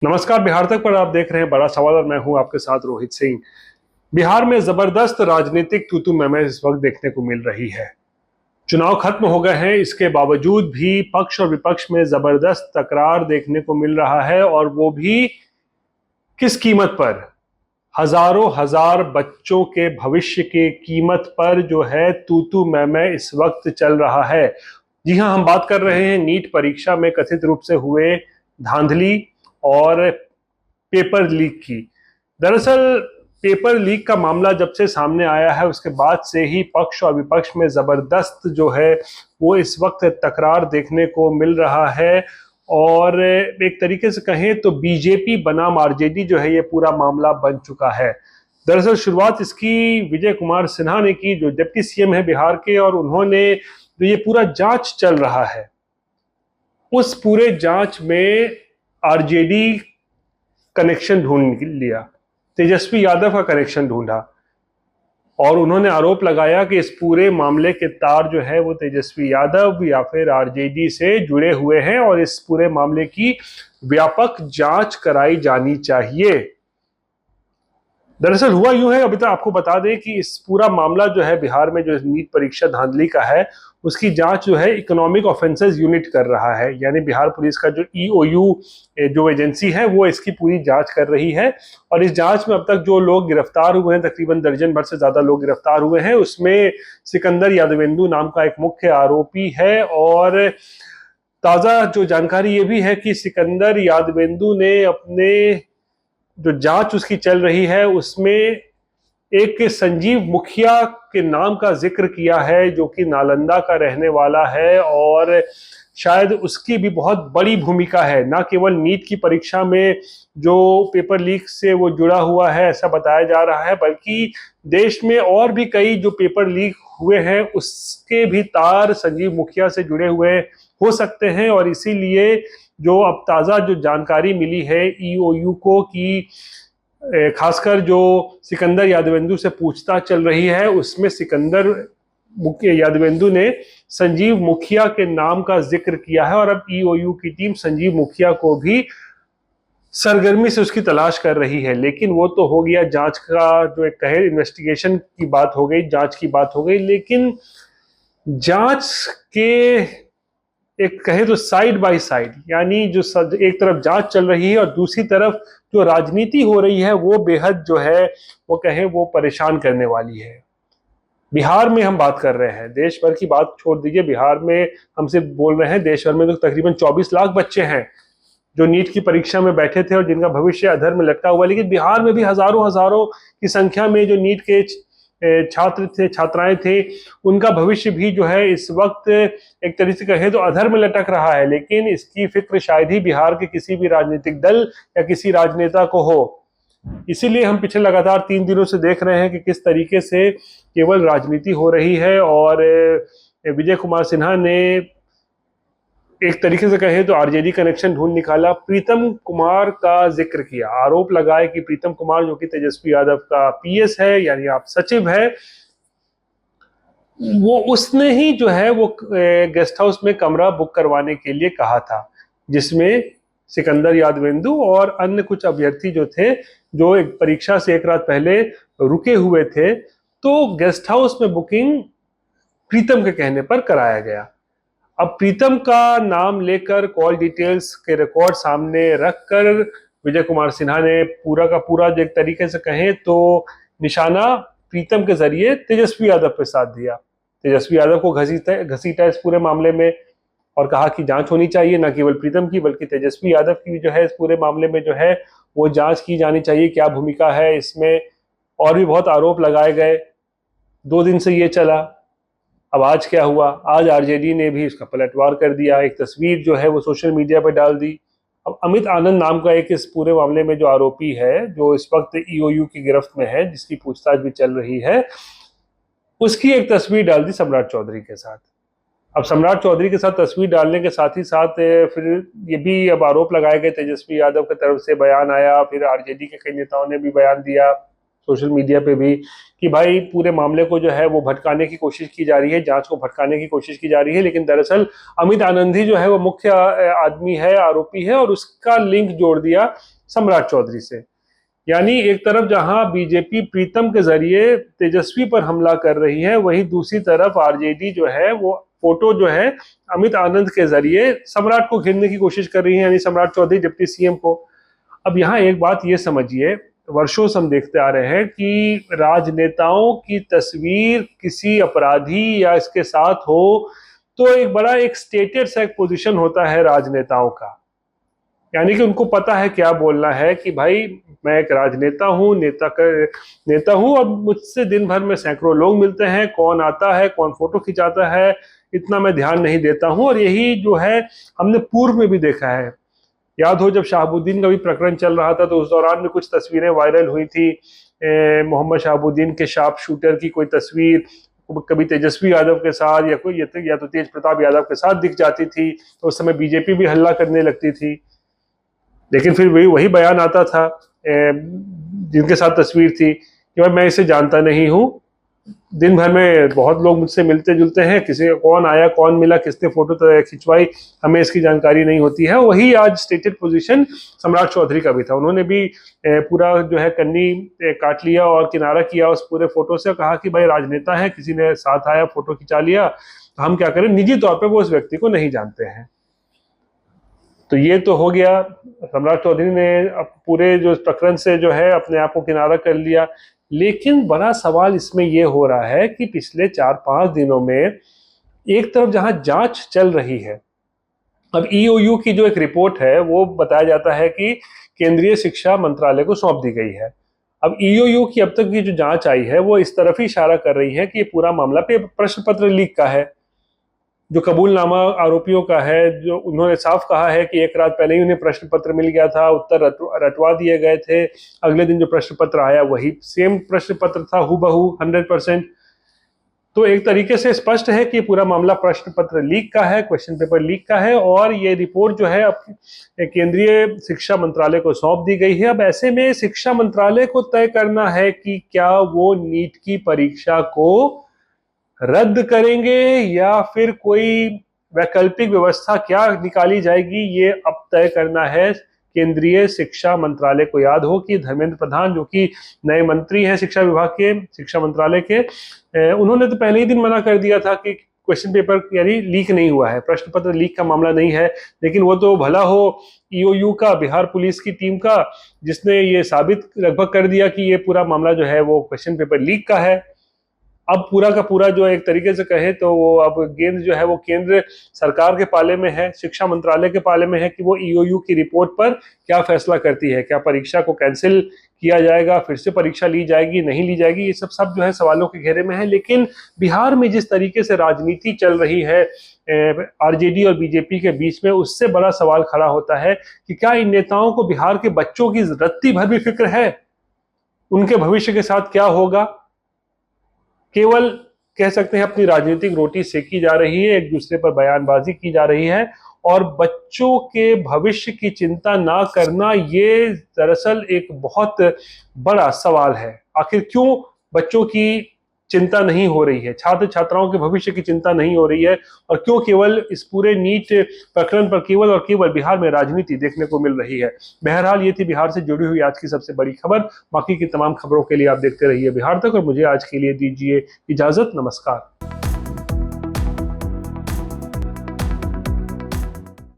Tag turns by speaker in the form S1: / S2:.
S1: नमस्कार। बिहार तक पर आप देख रहे हैं बड़ा सवाल और मैं हूं आपके साथ रोहित सिंह। बिहार में जबरदस्त राजनीतिक तूतू मैमे इस वक्त देखने को मिल रही है। चुनाव खत्म हो गए हैं, इसके बावजूद भी पक्ष और विपक्ष में जबरदस्त तकरार देखने को मिल रहा है और वो भी किस कीमत पर? हजारों हजार बच्चों के भविष्य के कीमत पर जो है तूतू मैमे इस वक्त चल रहा है। जी हां, हम बात कर रहे हैं नीट परीक्षा में कथित रूप से हुए धांधली और पेपर लीक की। दरअसल पेपर लीक का मामला जब से सामने आया है उसके बाद से ही पक्ष और विपक्ष में जबरदस्त जो है वो इस वक्त तकरार देखने को मिल रहा है। और एक तरीके से कहें तो बीजेपी बनाम आरजेडी जो है ये पूरा मामला बन चुका है। दरअसल शुरुआत इसकी विजय कुमार सिन्हा ने की, जो डिप्टी सीएम है बिहार के, और उन्होंने जो ये पूरा जांच चल रहा है उस पूरे जांच में आरजेडी कनेक्शन ढूंढ लिया, तेजस्वी यादव का कनेक्शन ढूंढा और उन्होंने आरोप लगाया कि इस पूरे मामले के तार जो है वो तेजस्वी यादव या फिर आरजेडी से जुड़े हुए हैं और इस पूरे मामले की व्यापक जांच कराई जानी चाहिए। दरअसल हुआ यूं है, अभी तक आपको बता दें कि इस पूरा मामला जो है बिहार में जो नीट परीक्षा धांधली का है उसकी जांच जो है इकोनॉमिक ऑफेंसेस यूनिट कर रहा है, यानी बिहार पुलिस का जो ईओयू जो एजेंसी है वो इसकी पूरी जांच कर रही है। और इस जांच में अब तक जो लोग गिरफ्तार हुए हैं, तकरीबन दर्जन भर से ज्यादा लोग गिरफ्तार हुए हैं, उसमें सिकंदर यादवेंदु नाम का एक मुख्य आरोपी है। और ताजा जो जानकारी ये भी है कि सिकंदर यादवेंदु ने अपने जो जांच उसकी चल रही है उसमें एक संजीव मुखिया के नाम का जिक्र किया है, जो कि नालंदा का रहने वाला है और शायद उसकी भी बहुत बड़ी भूमिका है, ना केवल नीट की परीक्षा में जो पेपर लीक से वो जुड़ा हुआ है ऐसा बताया जा रहा है, बल्कि देश में और भी कई जो पेपर लीक हुए हैं उसके भी तार संजीव मुखिया से जुड़े हुए हो सकते हैं। और इसीलिए जो अब ताज़ा जो जानकारी मिली है ईओयू को कि खासकर जो सिकंदर यादवेंदु से पूछताछ चल रही है उसमें सिकंदर यादवेंदु ने संजीव मुखिया के नाम का जिक्र किया है और अब ईओयू की टीम संजीव मुखिया को भी सरगर्मी से उसकी तलाश कर रही है। लेकिन वो तो हो गया जांच का जो एक कहे इन्वेस्टिगेशन की बात हो गई, जांच की बात हो गई, लेकिन जांच के एक कहे तो साइड बाय साइड, यानी जो एक तरफ जांच चल रही है और दूसरी तरफ जो राजनीति हो रही है वो बेहद जो है वो कहे वो परेशान करने वाली है। बिहार में हम बात कर रहे हैं, देश भर की बात छोड़ दीजिए, बिहार में हमसे बोल रहे हैं, देश भर में तो तकरीबन 24 लाख बच्चे हैं जो नीट की परीक्षा में बैठे थे और जिनका भविष्य अधर में लटका हुआ है। लेकिन बिहार में भी हजारों हजारों की संख्या में जो नीट के छात्र थे, छात्राएं थे, उनका भविष्य भी जो है इस वक्त एक तरीके से कहे तो अधर में लटक रहा है। लेकिन इसकी फिक्र शायद ही बिहार के किसी भी राजनीतिक दल या किसी राजनेता को हो। इसीलिए हम पिछले लगातार 3 दिनों से देख रहे हैं कि किस तरीके से केवल राजनीति हो रही है। और विजय कुमार सिन्हा ने एक तरीके से कहे तो आरजेडी कनेक्शन ढूंढ निकाला, प्रीतम कुमार का जिक्र किया, आरोप लगाए कि प्रीतम कुमार जो कि तेजस्वी यादव का पीएस है यानी आप सचिव है, वो उसने ही जो है वो गेस्ट हाउस में कमरा बुक करवाने के लिए कहा था, जिसमें सिकंदर यादवेंदु और अन्य कुछ अभ्यर्थी जो थे जो एक परीक्षा से एक रात पहले रुके हुए थे, तो गेस्ट हाउस में बुकिंग प्रीतम के कहने पर कराया गया। अब प्रीतम का नाम लेकर कॉल डिटेल्स के रिकॉर्ड सामने रखकर विजय कुमार सिन्हा ने पूरा का पूरा जो एक तरीके से कहें तो निशाना प्रीतम के जरिए तेजस्वी यादव पे साध दिया। तेजस्वी यादव को घसीटा इस पूरे मामले में और कहा कि जांच होनी चाहिए, न केवल प्रीतम की बल्कि तेजस्वी यादव की भी जो है इस पूरे मामले में जो है वो जांच की जानी चाहिए, क्या भूमिका है इसमें। और भी बहुत आरोप लगाए गए, 2 दिन से ये चला। अब आज क्या हुआ, आज आरजेडी ने भी इसका पलटवार कर दिया, एक तस्वीर जो है वो सोशल मीडिया पर डाल दी। अब अमित आनंद नाम का एक इस पूरे मामले में जो आरोपी है, जो इस वक्त ईओयू की गिरफ्त में है, जिसकी पूछताछ भी चल रही है, उसकी एक तस्वीर डाल दी सम्राट चौधरी के साथ। अब सम्राट चौधरी के साथ तस्वीर डालने के साथ ही साथ फिर ये भी अब आरोप लगाए गए, तेजस्वी यादव की तरफ से बयान आया, फिर आरजेडी के कई नेताओं ने भी बयान दिया, सोशल मीडिया पे भी कि भाई पूरे मामले को जो है वो भटकाने की कोशिश की जा रही है, जांच को भटकाने की कोशिश की जा रही है, लेकिन दरअसल अमित आनंद ही जो है वो मुख्य आदमी है, आरोपी है, और उसका लिंक जोड़ दिया सम्राट चौधरी से। यानी एक तरफ जहां बीजेपी प्रीतम के जरिए तेजस्वी पर हमला कर रही है, वहीं दूसरी तरफ आरजेडी जो है वो फोटो जो है अमित आनंद के जरिए सम्राट को घेरने की कोशिश कर रही है, यानी सम्राट चौधरी डिप्टी सीएम को। अब यहाँ एक बात ये समझिए, वर्षों से हम देखते आ रहे हैं कि राजनेताओं की तस्वीर किसी अपराधी या इसके साथ हो तो एक बड़ा एक स्टेटेड सा एक पोजीशन होता है राजनेताओं का, यानी कि उनको पता है क्या बोलना है कि भाई मैं एक राजनेता हूँ, नेता हूँ, और मुझसे दिन भर में सैकड़ों लोग मिलते हैं, कौन आता है कौन फोटो खिंचाता है इतना मैं ध्यान नहीं देता हूँ। और यही जो है हमने पूर्व में भी देखा है, याद हो जब शहाबुद्दीन का भी प्रकरण चल रहा था तो उस दौरान में कुछ तस्वीरें वायरल हुई थी, मोहम्मद शहाबुद्दीन के शार्प शूटर की कोई तस्वीर कभी तेजस्वी यादव के साथ या तो तेज प्रताप यादव के साथ दिख जाती थी, तो उस समय बीजेपी भी हल्ला करने लगती थी। लेकिन फिर वही बयान आता था जिनके साथ तस्वीर थी कि भाई मैं इसे जानता नहीं हूँ, दिन भर में बहुत लोग मुझसे मिलते जुलते हैं, किसी कौन आया कौन मिला किसने फोटो खिंचवाई हमें इसकी जानकारी नहीं होती है। वही आज स्टेटेड पोजीशन सम्राट चौधरी का भी था, उन्होंने भी पूरा जो है कन्नी काट लिया और किनारा किया उस पूरे फोटो से, कहा कि भाई राजनेता है, किसी ने साथ आया फोटो खिंचा लिया तो हम क्या करें, निजी तौर पर वो उस व्यक्ति को नहीं जानते हैं। तो ये तो हो गया, सम्राट चौधरी ने अब पूरे जो प्रकरण से जो है अपने आप को किनारा कर लिया। लेकिन बड़ा सवाल इसमें यह हो रहा है कि पिछले 4-5 दिनों में एक तरफ जहां जांच चल रही है, अब ईओयू की जो एक रिपोर्ट है वो बताया जाता है कि केंद्रीय शिक्षा मंत्रालय को सौंप दी गई है। अब ईओयू की अब तक की जो जांच आई है वो इस तरफ ही इशारा कर रही है कि ये पूरा मामला पे प्रश्न पत्र लीक का है, जो कबूलनामा आरोपियों का है, जो उन्होंने साफ कहा है कि एक रात पहले ही उन्हें प्रश्न पत्र मिल गया था, उत्तर रटवा दिए गए थे, अगले दिन जो प्रश्न पत्र आया वही सेम प्रश्न पत्र था हूबहू 100%। तो एक तरीके से स्पष्ट है कि पूरा मामला प्रश्न पत्र लीक का है, क्वेश्चन पेपर लीक का है, और ये रिपोर्ट जो है अब केंद्रीय शिक्षा मंत्रालय को सौंप दी गई है। अब ऐसे में शिक्षा मंत्रालय को तय करना है कि क्या वो नीट की परीक्षा को रद्द करेंगे या फिर कोई वैकल्पिक व्यवस्था क्या निकाली जाएगी, ये अब तय करना है केंद्रीय शिक्षा मंत्रालय को। याद हो कि धर्मेंद्र प्रधान जो कि नए मंत्री हैं शिक्षा विभाग के, शिक्षा मंत्रालय के, उन्होंने तो पहले ही दिन मना कर दिया था कि क्वेश्चन पेपर यानी लीक नहीं हुआ है, प्रश्न पत्र लीक का मामला नहीं है। लेकिन वो तो भला हो ईओयू का, बिहार पुलिस की टीम का, जिसने ये साबित लगभग कर दिया कि ये पूरा मामला जो है वो क्वेश्चन पेपर लीक का है। अब पूरा का पूरा जो एक तरीके से कहे तो वो अब गेंद जो है वो केंद्र सरकार के पाले में है, शिक्षा मंत्रालय के पाले में है कि वो ईओयू की रिपोर्ट पर क्या फैसला करती है, क्या परीक्षा को कैंसिल किया जाएगा, फिर से परीक्षा ली जाएगी नहीं ली जाएगी, ये सब जो है सवालों के घेरे में है। लेकिन बिहार में जिस तरीके से राजनीति चल रही है आरजेडी और बीजेपी के बीच में, उससे बड़ा सवाल खड़ा होता है कि क्या इन नेताओं को बिहार के बच्चों की रत्ती भर भी फिक्र है, उनके भविष्य के साथ क्या होगा। केवल कह सकते हैं अपनी राजनीतिक रोटी सेकी जा रही है, एक दूसरे पर बयानबाजी की जा रही है, और बच्चों के भविष्य की चिंता ना करना ये दरअसल एक बहुत बड़ा सवाल है। आखिर क्यों बच्चों की चिंता नहीं हो रही है, छात्र छात्राओं के भविष्य की चिंता नहीं हो रही है, और क्यों केवल इस पूरे नीट प्रकरण पर केवल और केवल बिहार में राजनीति देखने को मिल रही है। बहरहाल ये थी बिहार से जुड़ी हुई आज की सबसे बड़ी खबर। बाकी की तमाम खबरों के लिए आप देखते रहिए बिहार तक, और मुझे आज के लिए दीजिए इजाजत। नमस्कार।